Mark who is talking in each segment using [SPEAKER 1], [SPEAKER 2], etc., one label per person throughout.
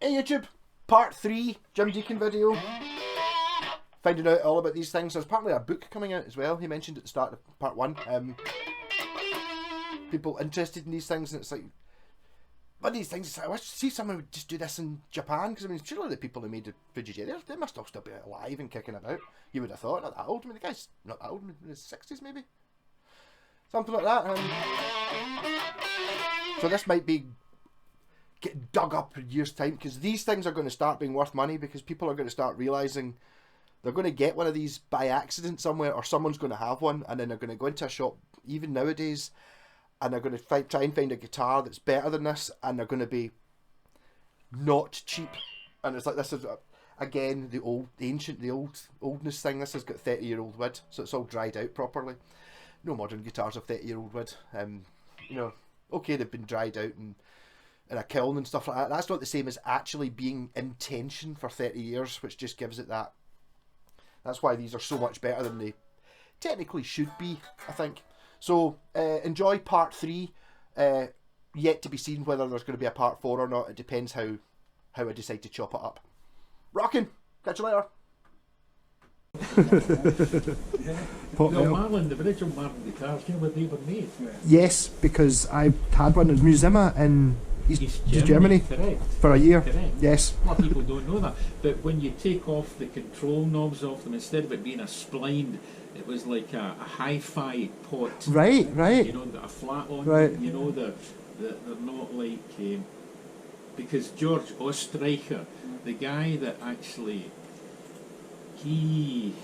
[SPEAKER 1] Hey YouTube, part 3 Jim Deacon video. Finding out all about these things. There's apparently a book coming out as well. He mentioned at the start of part 1. People interested in these things, and it's like, one of these things, I wish to see someone would just do this in Japan, because I mean, surely the people who made the Fujijiri, they must all still be alive and kicking about. You would have thought, not that old. I mean, the guy's not that old, in his 60s maybe? Something like that. So this might be getting dug up in years' time, because these things are going to start being worth money, because people are going to start realising they're going to get one of these by accident somewhere, or someone's going to have one, and then they're going to go into a shop, even nowadays, and they're going to try and find a guitar that's better than this, and they're going to be not cheap. And it's like, this is again the oldness thing. This has got 30-year-old wood, so it's all dried out properly. No modern guitars have 30-year-old wood. You know, okay, they've been dried out and in a kiln and stuff like that. That's not the same as actually being in tension for 30 years, which just gives it that. That's why these are so much better than they technically should be, I think. So, enjoy part 3. Yet to be seen whether there's going to be a part 4 or not. It depends how I decide to chop it up. Rockin'! Catch you later!
[SPEAKER 2] Marlin, the original Marlin guitars, you know where they were made?
[SPEAKER 3] Yes, because I had one in Museum in East Germany
[SPEAKER 2] correct.
[SPEAKER 3] For a year.
[SPEAKER 2] Correct.
[SPEAKER 3] Yes.
[SPEAKER 2] A lot of people don't know that. But when you take off the control knobs off them, instead of it being a spline, it was like a hi-fi pot.
[SPEAKER 3] Right.
[SPEAKER 2] You know, a flat on.
[SPEAKER 3] Right.
[SPEAKER 2] You know, they're not like because George Ostreicher, the guy that actually he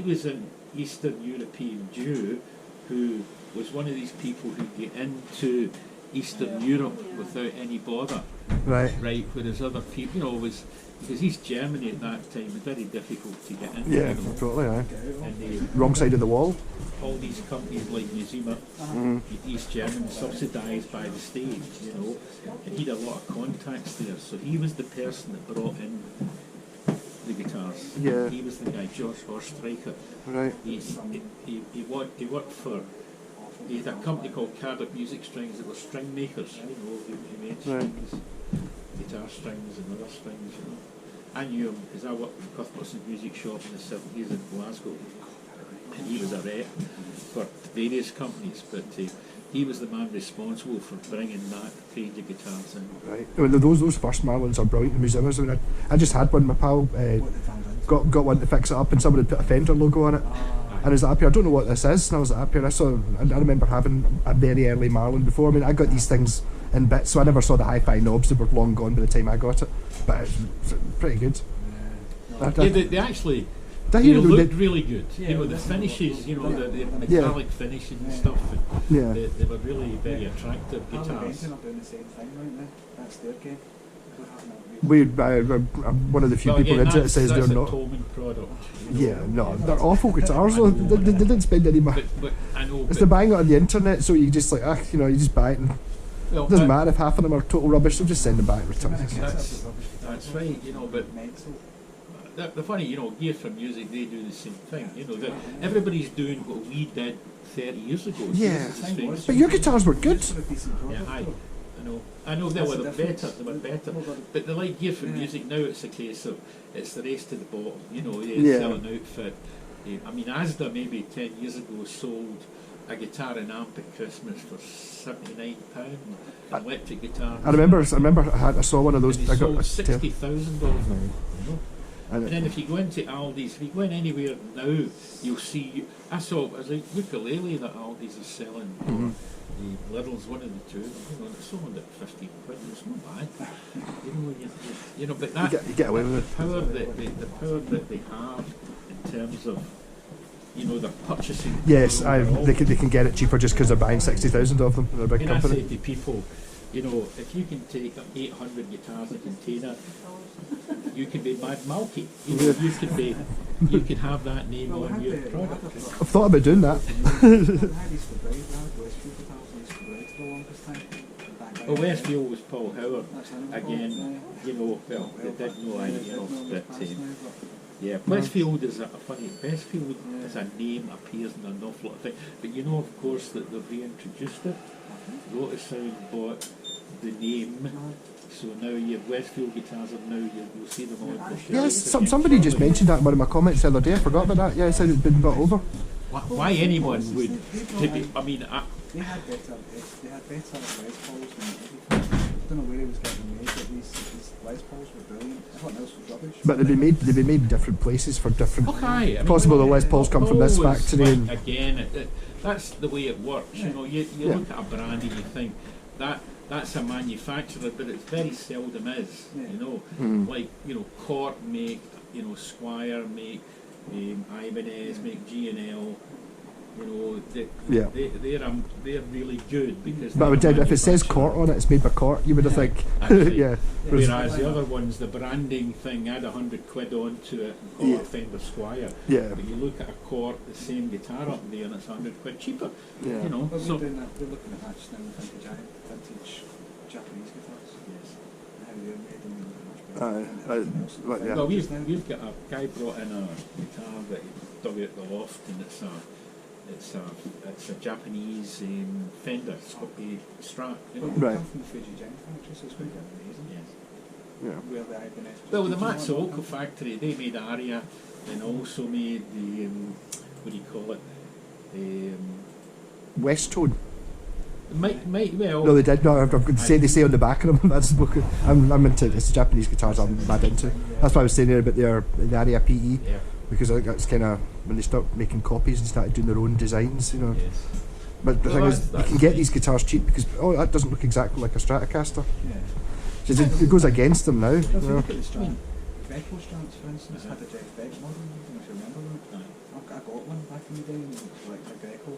[SPEAKER 2] was an Eastern European Jew who was one of these people who get into Eastern Europe without any bother.
[SPEAKER 3] Right.
[SPEAKER 2] Whereas other people, you know, was because East Germany at that time was very difficult to get into.
[SPEAKER 3] Yeah,
[SPEAKER 2] you know.
[SPEAKER 3] totally. Aye.
[SPEAKER 2] And
[SPEAKER 3] Wrong side of the wall.
[SPEAKER 2] all these companies like Museum, East German, subsidised by the state, you know, and he had a lot of contacts there. So he was the person that brought in the guitars.
[SPEAKER 3] Yeah.
[SPEAKER 2] He was the guy, George Ostreicher.
[SPEAKER 3] Right.
[SPEAKER 2] He worked for. He had a company called Cardiff Music Strings that were string makers. You know, he made strings, guitar strings and other strings. You know, I knew him because I worked in Cuthbertson's music shop in the 70s in Glasgow, and he was a rep for various companies. But he was the man responsible for bringing that range of guitars in.
[SPEAKER 3] Right. Well, those first Marlins are brilliant. The museums. I mean, I just had one. My pal got one to fix it up, and someone had put a Fender logo on it. And I was up here, I don't know what this is, and I was up here, I remember having a very early Marlin before. I mean, I got these things in bits, so I never saw the hi-fi knobs, they were long gone by the time I got it, but it's pretty good.
[SPEAKER 2] Yeah, they actually looked really good. Yeah, you know, the finishes, you know, the metallic finishes and stuff, and they were really very attractive guitars.
[SPEAKER 3] I'm one of the few people on that says they're not.
[SPEAKER 2] Product,
[SPEAKER 3] yeah, no, they're awful guitars. Though. They didn't spend any money.
[SPEAKER 2] But I know.
[SPEAKER 3] It's the buying it on the internet, so you just like, you know, you just buy it, and it doesn't matter if half of them are total rubbish. They'll just send them back, return it.
[SPEAKER 2] That's right, you know. But the funny, you know, Gear for Music, they do the same thing. You know, that everybody's doing what we did 30 years ago.
[SPEAKER 3] Yeah, but your guitars were good.
[SPEAKER 2] Yeah, I know they were better, but they like Gear for Music now. It's a case of it's the race to the bottom, you know. They sell an outfit. I mean, Asda maybe 10 years ago sold a guitar and amp at Christmas for £79, an electric guitar.
[SPEAKER 3] I remember I saw one of those.
[SPEAKER 2] And they sold 60,000 of them. You know? And then if you go into Aldi's, if you go in anywhere now, you'll see. I saw it was like ukulele that Aldi's is selling. The Lidl's one of the two. You know, it's sold at 15 quid. It's not bad. You know, but that
[SPEAKER 3] you get away with
[SPEAKER 2] the power that they have in terms of, you know, their purchasing.
[SPEAKER 3] Yes, they can get it cheaper just because they're buying 60,000 of them. They're a big company.
[SPEAKER 2] I say to people, you know, if you can take 800 guitars in a container, you can be Mad Malky. You know, you could have that name on your product.
[SPEAKER 3] I've thought about doing that.
[SPEAKER 2] Well, Westfield was Paul Howard. Again, you know, well, they did know I, you know, but yeah, Westfield is a funny. Westfield as a name appears in an awful lot of things, but you know, of course, that they've reintroduced it. Lotus Sound bought the name. So now your Westfield guitars are now you'll see them all.
[SPEAKER 3] Yes, somebody just mentioned that in one of my comments the other day. I forgot about that. Yeah, it said it'd been brought over.
[SPEAKER 2] Why anyone would? I mean,
[SPEAKER 4] they had better Les Pauls than everything. I don't know where he was getting them made, but these Les Pauls were brilliant. Everything else was rubbish.
[SPEAKER 3] But they'd be made in different places for different.
[SPEAKER 2] okay, I mean,
[SPEAKER 3] possible the Les Pauls come from this factory. And
[SPEAKER 2] Again, that's the way it works. You know, you look at a brand and you think that's a manufacturer, but it very seldom is. You know, like Cort make, Squire make, Ibanez make G&L. They're really good because.
[SPEAKER 3] But if it says Cort on it, it's made by Cort. You would have think, yeah.
[SPEAKER 2] Whereas the other ones, the branding thing, add £100 onto it and call it Fender Squire.
[SPEAKER 3] Yeah.
[SPEAKER 2] But you look at a Cort, the same guitar up there, and it's £100 cheaper.
[SPEAKER 3] Yeah.
[SPEAKER 4] But they're looking at that just now with vintage Japanese guitars. Yes. And how they're made them much better.
[SPEAKER 2] Well, we've got a guy brought in a guitar that he dug out the loft, and it's a Japanese Fender Strat.
[SPEAKER 3] Right.
[SPEAKER 4] Come from the Fuji Gen factory, so it's going to be amazing.
[SPEAKER 2] Yes.
[SPEAKER 4] Yeah. Where the Ibanez.
[SPEAKER 2] Well, the Matsuoka factory, they made Aria, and also made the what do you call it?
[SPEAKER 3] Westone.
[SPEAKER 2] Well.
[SPEAKER 3] No, they did. No, I'm going to say they say on the back of them. That's what I'm into. It's Japanese guitars. I'm mad into. That's why I was saying there about the Aria PE.
[SPEAKER 2] Yeah.
[SPEAKER 3] Because I think that's kind of when they stopped making copies and started doing their own designs,
[SPEAKER 2] Yes.
[SPEAKER 3] But the thing is, you can get these guitars cheap because that doesn't look exactly like a Stratocaster.
[SPEAKER 4] Yeah.
[SPEAKER 3] So it goes against them now.
[SPEAKER 4] Well, if you look at the Strat, Greco Strats, for instance, had a Jeff Beck model. I don't know if you remember them. I got one back in the day, and it was like a Greco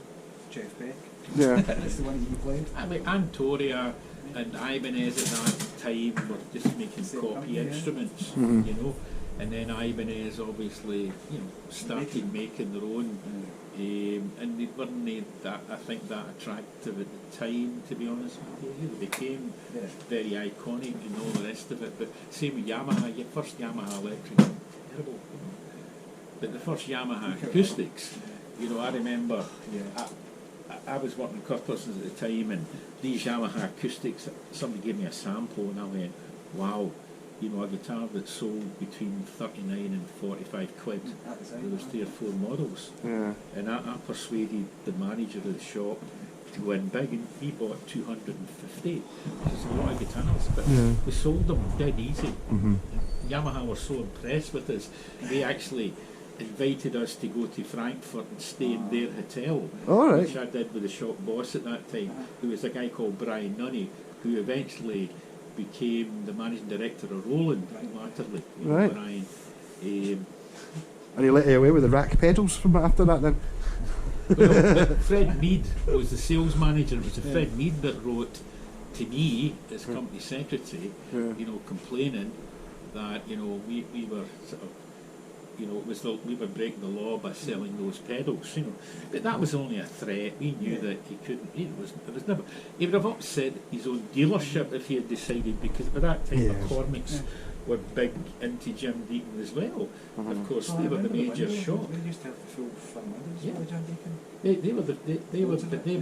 [SPEAKER 4] Jeff Beck.
[SPEAKER 3] Yeah.
[SPEAKER 4] That's the one that you played.
[SPEAKER 2] I mean, Antoria and Ibanez at that time were just making copy instruments, and then Ibanez obviously, started making their own, and they weren't that, I think, that attractive at the time, to be honest with you. They became very iconic and all the rest of it, but same with Yamaha. Your first Yamaha electric was terrible, but the first Yamaha acoustics, I remember, I was working with Curtis's at the time, and these Yamaha acoustics, somebody gave me a sample, and I went, wow, a guitar that sold between 39 and 45 quid. There was 3 or 4 models.
[SPEAKER 3] Yeah.
[SPEAKER 2] And I persuaded the manager of the shop to go in big, and he bought 250. There's a lot of guitars, but we sold them dead easy. Yamaha were so impressed with us, they actually invited us to go to Frankfurt and stay in their hotel, which I did with the shop boss at that time, who was a guy called Brian Nunny, who eventually became the managing director of Roland latterly. Brian.
[SPEAKER 3] And he let you away with the rack pedals from after that then?
[SPEAKER 2] Well, Fred Mead was the sales manager. It was Fred Mead that wrote to me as company secretary, complaining that we were sort of, we were breaking the law by selling those pedals, But that was only a threat. We knew that he couldn't. It was never. He would have upset his own dealership if he had decided, because by that time McCormick's were big into Jim Deacon as well. Of course, they were the major shop.
[SPEAKER 4] They used to have the full front windows with Jim Deacon.
[SPEAKER 2] They were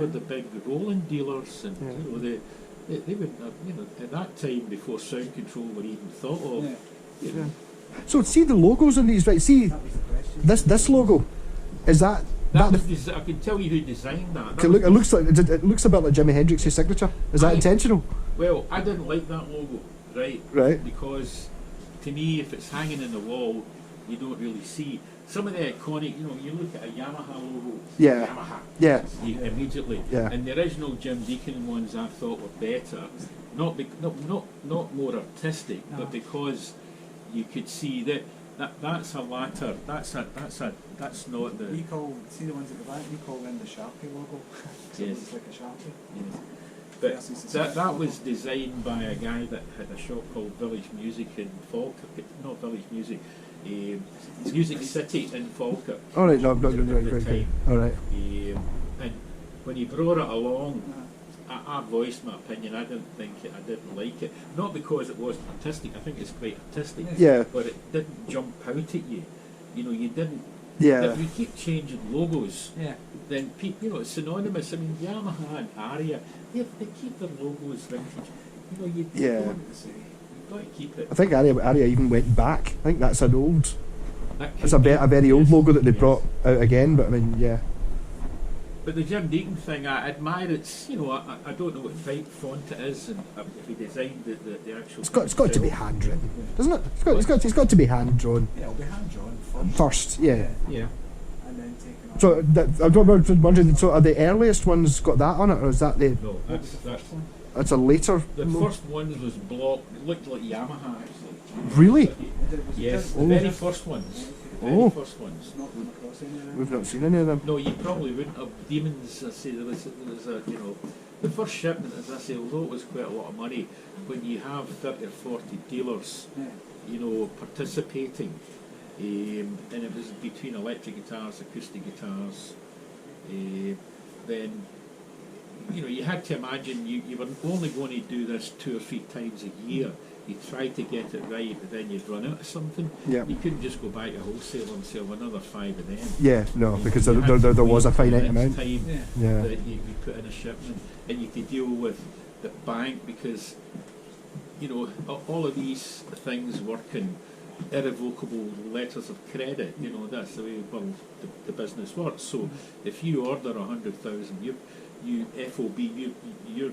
[SPEAKER 2] the big Roland dealers, and they would at that time, before sound control were even thought of.
[SPEAKER 3] So see the logos on these, right? See this logo, is that
[SPEAKER 2] I can tell you who designed that.
[SPEAKER 3] It looks a bit like Jimi Hendrix's signature. Is that intentional?
[SPEAKER 2] Well, I didn't like that logo, right? Because to me, if it's hanging in the wall, you don't really see. Some of the iconic, you look at a Yamaha logo.
[SPEAKER 3] Yeah.
[SPEAKER 2] You immediately.
[SPEAKER 3] Yeah.
[SPEAKER 2] And the original Jim Deacon ones I thought were better, not more artistic, but because you could see that's a latter. That's not the.
[SPEAKER 4] See the ones at the back. We call them the Sharpie logo.
[SPEAKER 2] Yes.
[SPEAKER 4] It's like a Sharpie.
[SPEAKER 2] Yes. But that was designed by a guy that had a shop called Village Music in Falkirk. Not Village Music, Music City in Falkirk.
[SPEAKER 3] All right, right. All right.
[SPEAKER 2] And when he brought it along, I voiced my opinion. I didn't like it. Not because it wasn't artistic. I think it's quite artistic.
[SPEAKER 3] Yeah.
[SPEAKER 2] But it didn't jump out at you. You didn't.
[SPEAKER 3] Yeah.
[SPEAKER 2] If you keep changing logos, then people, it's synonymous. I mean, Yamaha and Aria, they keep their logos vintage. You know, you
[SPEAKER 3] Yeah.
[SPEAKER 2] you've got to keep it.
[SPEAKER 3] I think Aria even went back. I think that's an old.
[SPEAKER 2] That
[SPEAKER 3] It's
[SPEAKER 2] could be-
[SPEAKER 3] a very old
[SPEAKER 2] yes,
[SPEAKER 3] logo that they
[SPEAKER 2] yes.
[SPEAKER 3] brought out again. But I mean, yeah.
[SPEAKER 2] But the Jim Deacon thing, I admire its, you know, I don't know what type font it is, and if he designed the actual.
[SPEAKER 3] It's got to be handwritten, doesn't it? It's got to be hand drawn
[SPEAKER 4] Yeah, it'll be hand drawn first.
[SPEAKER 3] first. Yeah.
[SPEAKER 2] Yeah.
[SPEAKER 4] And then taken off.
[SPEAKER 3] So I don't know. Just wondering. So are the earliest ones got that on it, or is that the?
[SPEAKER 2] No,
[SPEAKER 4] What was the
[SPEAKER 2] that's
[SPEAKER 4] first one?
[SPEAKER 3] It's a later.
[SPEAKER 2] the first one was block. It looked like Yamaha actually.
[SPEAKER 3] Really?
[SPEAKER 4] Was it
[SPEAKER 2] Yes,
[SPEAKER 4] just-
[SPEAKER 2] the
[SPEAKER 3] Oh.
[SPEAKER 2] very first ones. The very
[SPEAKER 3] Oh.
[SPEAKER 2] first ones.
[SPEAKER 4] It's not come across any of them.
[SPEAKER 3] We've not seen any of them.
[SPEAKER 2] No, you probably wouldn't have. Demons, I say, there was a, you know, the first shipment, as I say, although it was quite a lot of money, when you have 30 or 40 dealers,
[SPEAKER 4] Yeah.
[SPEAKER 2] you know, participating, and it was between electric guitars, acoustic guitars, then, you know, you had to imagine you were only going to do this 2 or 3 times a year. You try to get it right, but then you'd run out of something.
[SPEAKER 3] Yeah.
[SPEAKER 2] You couldn't just go back to wholesale and sell another 5 of them.
[SPEAKER 3] Yeah. No, because
[SPEAKER 2] You had to
[SPEAKER 3] there was a
[SPEAKER 2] wait
[SPEAKER 3] finite
[SPEAKER 2] the next
[SPEAKER 3] amount.
[SPEAKER 2] time
[SPEAKER 4] Yeah.
[SPEAKER 3] Yeah.
[SPEAKER 2] that you put in a shipment, and you could deal with the bank because, you know, all of these things work in irrevocable letters of credit. You know, that's the way the business works. So if you order 100,000, you FOB, you're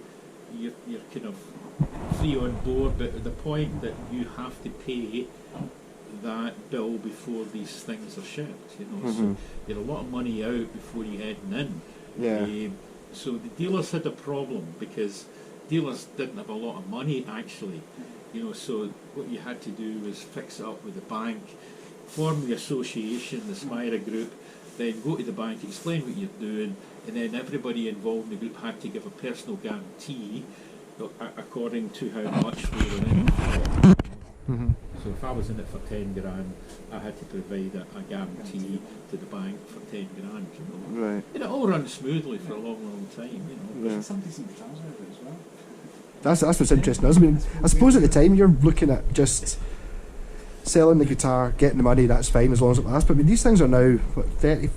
[SPEAKER 2] kind of free on board, but at the point that you have to pay that bill before these things are shipped, you know, so
[SPEAKER 3] Mhm.
[SPEAKER 2] you get a lot of money out before you heading in.
[SPEAKER 3] Yeah.
[SPEAKER 2] So the dealers had a problem because dealers didn't have a lot of money actually, you know, so what you had to do was fix it up with the bank, form the association, the Spira group, then go to the bank, explain what you're doing, and then everybody involved in the group had to give a personal guarantee according to how much we were in it for.
[SPEAKER 3] Mhm.
[SPEAKER 2] So if I was in it for 10 grand, I had to provide a guarantee to the bank for 10 grand, you know.
[SPEAKER 3] Right.
[SPEAKER 2] And it all runs smoothly for a long, long time, you know.
[SPEAKER 3] Yeah.
[SPEAKER 4] Some decent guitars out of it as well.
[SPEAKER 3] That's what's interesting. I mean, I suppose at the time you're looking at just selling the guitar, getting the money. That's fine as long as it lasts. But I mean, these things are now what 30.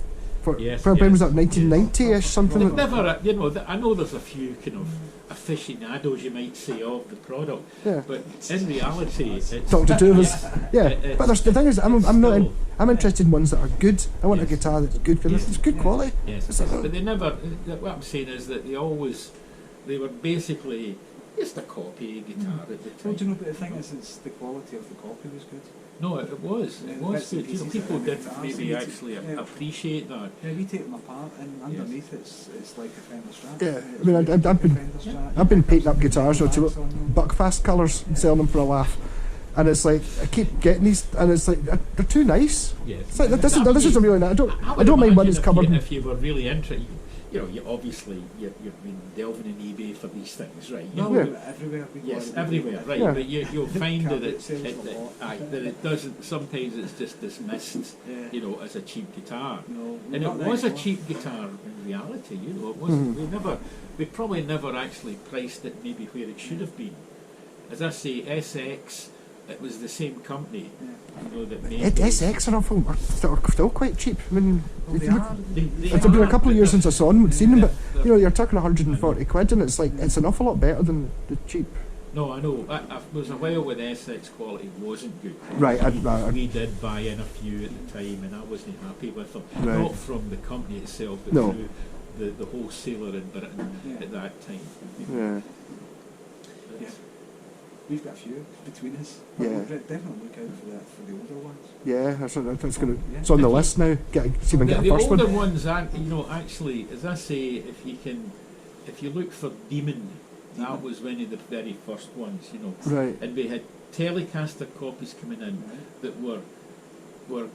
[SPEAKER 2] Yes,
[SPEAKER 3] When was
[SPEAKER 2] yes,
[SPEAKER 3] that? 1990ish, something.
[SPEAKER 2] They've
[SPEAKER 3] like
[SPEAKER 2] never, you know, I know there's a few kind of aficionados, you might say, of the product,
[SPEAKER 3] Yeah.
[SPEAKER 2] but in reality, it's
[SPEAKER 3] Talk to two of us. Yeah,
[SPEAKER 2] It-
[SPEAKER 3] but the thing is, I'm not.
[SPEAKER 2] still-
[SPEAKER 3] I'm interested in ones that are good. I want a
[SPEAKER 2] Yes.
[SPEAKER 3] guitar that's good because
[SPEAKER 2] Yes.
[SPEAKER 3] it's good quality.
[SPEAKER 2] Yes,
[SPEAKER 3] It's like,
[SPEAKER 2] but they never. What I'm saying is that they were basically just a copy guitar at the
[SPEAKER 4] Well, do
[SPEAKER 2] time.
[SPEAKER 4] you know, but the thing is, it's the quality of the copy was good.
[SPEAKER 2] No, it was.
[SPEAKER 4] Yeah,
[SPEAKER 2] It
[SPEAKER 4] the
[SPEAKER 2] was
[SPEAKER 4] bits and
[SPEAKER 2] good. You know,
[SPEAKER 4] pieces
[SPEAKER 2] people
[SPEAKER 4] that are in
[SPEAKER 2] didn't
[SPEAKER 4] guitars,
[SPEAKER 2] maybe
[SPEAKER 4] you
[SPEAKER 2] actually
[SPEAKER 4] yeah.
[SPEAKER 2] appreciate that.
[SPEAKER 4] Yeah, we take them apart, and underneath it's like a Fender Strat.
[SPEAKER 3] Yeah,
[SPEAKER 4] It's
[SPEAKER 3] I mean,
[SPEAKER 4] really
[SPEAKER 3] I've
[SPEAKER 4] like a
[SPEAKER 3] been-
[SPEAKER 4] Fender Strat.
[SPEAKER 3] I've been painting up guitars now to
[SPEAKER 4] Backs on them.
[SPEAKER 3] Buckfast colours and selling them for a laugh, and it's like I keep getting these, and it's like they're too nice.
[SPEAKER 2] Yes.
[SPEAKER 3] It's like this is a really nice. I
[SPEAKER 2] would
[SPEAKER 3] don't mind when
[SPEAKER 2] imagine
[SPEAKER 3] it's
[SPEAKER 2] if
[SPEAKER 3] covered.
[SPEAKER 2] If you were really interested, you know, you've been delving in eBay for these things, right? You
[SPEAKER 4] No,
[SPEAKER 2] know,
[SPEAKER 3] Yeah.
[SPEAKER 4] everywhere we go.
[SPEAKER 2] Yes, everywhere, right?
[SPEAKER 3] Yeah.
[SPEAKER 2] But you'll find that
[SPEAKER 4] Cabinet sales a lot.
[SPEAKER 2] that it doesn't. Sometimes it's just dismissed,
[SPEAKER 4] Yeah.
[SPEAKER 2] you know, as a cheap guitar.
[SPEAKER 4] No,
[SPEAKER 2] And
[SPEAKER 4] not
[SPEAKER 2] it was a
[SPEAKER 4] anymore.
[SPEAKER 2] cheap guitar in reality, you know. It wasn't.
[SPEAKER 3] Mhm.
[SPEAKER 2] We probably never actually priced it maybe where it should have been. As I say, SX, it was the same company, you know, that made those.
[SPEAKER 3] SX are still quite cheap. I mean,
[SPEAKER 4] Well,
[SPEAKER 3] if
[SPEAKER 4] they
[SPEAKER 3] you look-
[SPEAKER 4] are.
[SPEAKER 3] it's been a couple of years since I saw them, seen them, but
[SPEAKER 2] they're-
[SPEAKER 3] you know, you're talking 140 quid, and it's like it's an awful lot better than the cheap.
[SPEAKER 2] No, I know. There was a while when SX quality wasn't good.
[SPEAKER 3] Right,
[SPEAKER 2] We did buy in a few at the time, and I wasn't happy with them.
[SPEAKER 3] Right.
[SPEAKER 2] Not from the company itself, but
[SPEAKER 3] No.
[SPEAKER 2] through the wholesaler in Britain
[SPEAKER 4] Yeah.
[SPEAKER 2] at that time.
[SPEAKER 3] yeah.
[SPEAKER 4] Yeah. We've got a few between us.
[SPEAKER 3] Yeah.
[SPEAKER 4] We'll definitely look out for the older ones.
[SPEAKER 3] Yeah, that's gonna.
[SPEAKER 4] Yeah.
[SPEAKER 3] It's on the list now. See if I can get
[SPEAKER 2] The
[SPEAKER 3] a first
[SPEAKER 2] older
[SPEAKER 3] one.
[SPEAKER 2] ones aren't, you know, actually, as I say, if you look for Demon, that was one of the very first ones, you know.
[SPEAKER 3] Right.
[SPEAKER 2] And we had Telecaster copies coming in
[SPEAKER 4] Right.
[SPEAKER 2] that were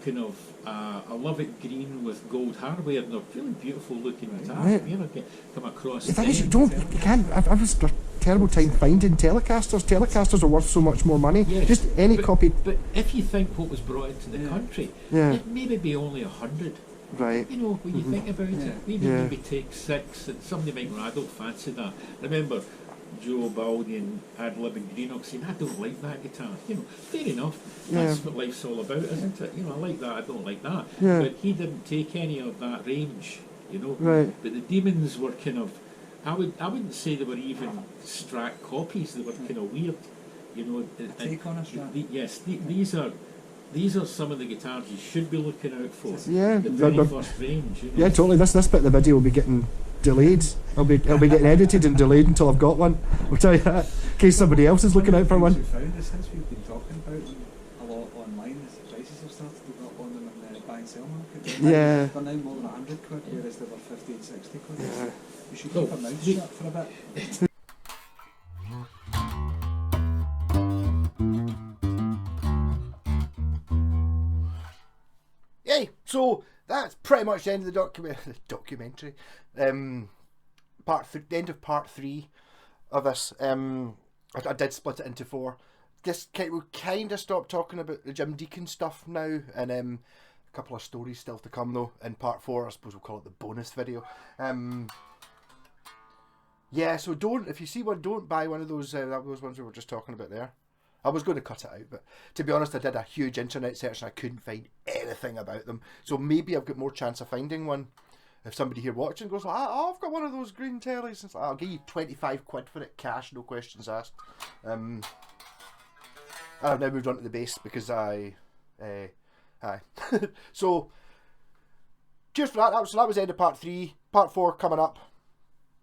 [SPEAKER 2] kind of a Lovat green with gold hardware, and they're really beautiful looking guitars.
[SPEAKER 3] Right.
[SPEAKER 2] You know, come across.
[SPEAKER 3] The thing is,
[SPEAKER 2] them.
[SPEAKER 3] you can't. I was a terrible time finding Telecasters. Telecasters are worth so much more money.
[SPEAKER 2] Yes,
[SPEAKER 3] Just any
[SPEAKER 2] but-
[SPEAKER 3] copy.
[SPEAKER 2] But if you think what was brought into the
[SPEAKER 4] Yeah.
[SPEAKER 2] country,
[SPEAKER 3] Yeah.
[SPEAKER 2] it maybe be only 100.
[SPEAKER 3] Right.
[SPEAKER 2] You know, when you
[SPEAKER 3] Mhm.
[SPEAKER 2] think about
[SPEAKER 4] Yeah.
[SPEAKER 2] it, maybe
[SPEAKER 3] Yeah.
[SPEAKER 2] take 6, and somebody might go, I don't fancy that. Remember, Joe Baldi and Ad Lib and Greenock saying, I don't like that guitar. You know, fair enough. That's
[SPEAKER 3] Yeah.
[SPEAKER 2] what life's all about, isn't it? You know, I like that, I don't like that.
[SPEAKER 3] Yeah.
[SPEAKER 2] But he didn't take any of that range, you know.
[SPEAKER 3] Right.
[SPEAKER 2] But the Demons were kind of, I wouldn't say they were even Strat copies. They were kind of weird, you know.
[SPEAKER 4] Take on a Strat.
[SPEAKER 2] These are some of the guitars you should be looking out for.
[SPEAKER 3] Yeah,
[SPEAKER 2] The very first range. You know?
[SPEAKER 3] Yeah, totally. This bit of the video will be getting delayed. It'll be getting edited and delayed until I've got one. I'll tell you that, in case somebody else is looking out for one.
[SPEAKER 4] We found is since we've been talking about them a lot online, the prices have started to go up on them in the buy and sell market.
[SPEAKER 3] Yeah.
[SPEAKER 4] They're now more than £100, whereas they were 50 and 60 quid.
[SPEAKER 3] Yeah.
[SPEAKER 4] You should keep a mouth shut for a bit.
[SPEAKER 1] Yay! So that's pretty much the end of the documentary. The end of part 3 of this. I did split it into 4. We kind of stopped talking about the Jim Deacon stuff now, and a couple of stories still to come though in part 4. I suppose we'll call it the bonus video. Yeah, so if you see one, don't buy one of those ones we were just talking about there. I was going to cut it out, but to be honest, I did a huge internet search and I couldn't find anything about them. So maybe I've got more chance of finding one if somebody here watching goes, I've got one of those green tellies. It's like, I'll give you 25 quid for it, cash, no questions asked. I've now moved on to the bass because aye. So, cheers for that. That was the end of part 3. Part 4 coming up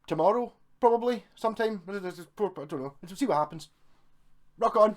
[SPEAKER 1] tomorrow, probably, sometime. I don't know. We'll see what happens. Rock on.